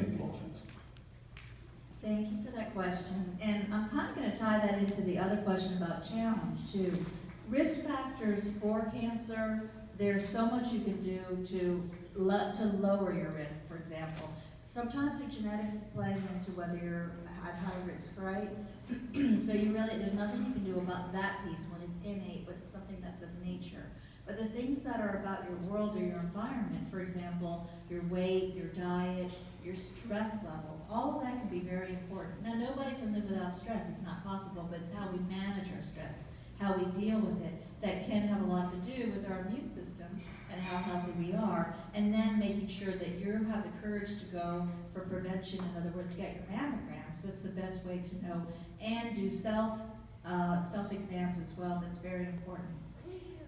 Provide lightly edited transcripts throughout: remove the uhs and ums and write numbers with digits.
influence? Thank you for that question. And I'm kind of going to tie that into the other question about challenge too. Risk factors for cancer, there's so much you can do to lower your risk, for example. Sometimes your genetics is playing into whether you're at high risk, right? So there's nothing you can do about that piece when it's innate, but it's something that's of nature. But the things that are about your world or your environment, for example, your weight, your diet, your stress levels, all of that can be very important. Now, nobody can live without stress. It's not possible, but it's how we manage our stress, how we deal with it, that can have a lot to do with our immune system and how healthy we are, and then making sure that you have the courage to go for prevention. In other words, get your mammograms. That's the best way to know, and do self-exams as well. That's very important.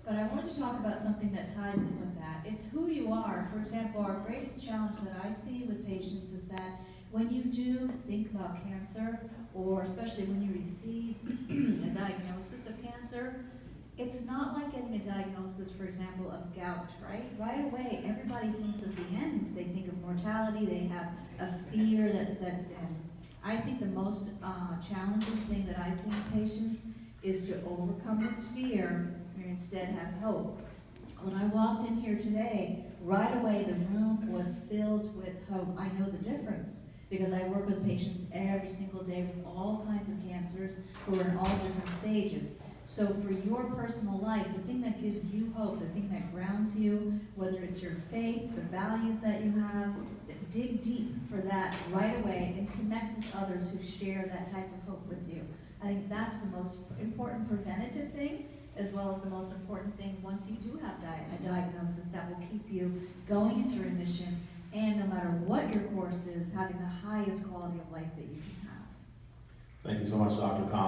But I wanted to talk about something that ties in with that. It's who you are. For example, our greatest challenge that I see with patients is that when you do think about cancer, or especially when you receive a diagnosis of cancer, it's not like getting a diagnosis, for example, of gout, right? Right away, everybody thinks of the end. They think of mortality. They have a fear that sets in. I think the most challenging thing that I see in patients is to overcome this fear and instead have hope. When I walked in here today, right away the room was filled with hope. I know the difference because I work with patients every single day with all kinds of cancers who are in all different stages. So for your personal life, the thing that gives you hope, the thing that grounds you, whether it's your faith, the values that you have, dig deep for that right away and connect with others who share that type of hope with you. I think that's the most important preventative thing, as well as the most important thing once you do have a diagnosis that will keep you going into remission, and no matter what your course is, having the highest quality of life that you can have. Thank you so much, Dr. Collins.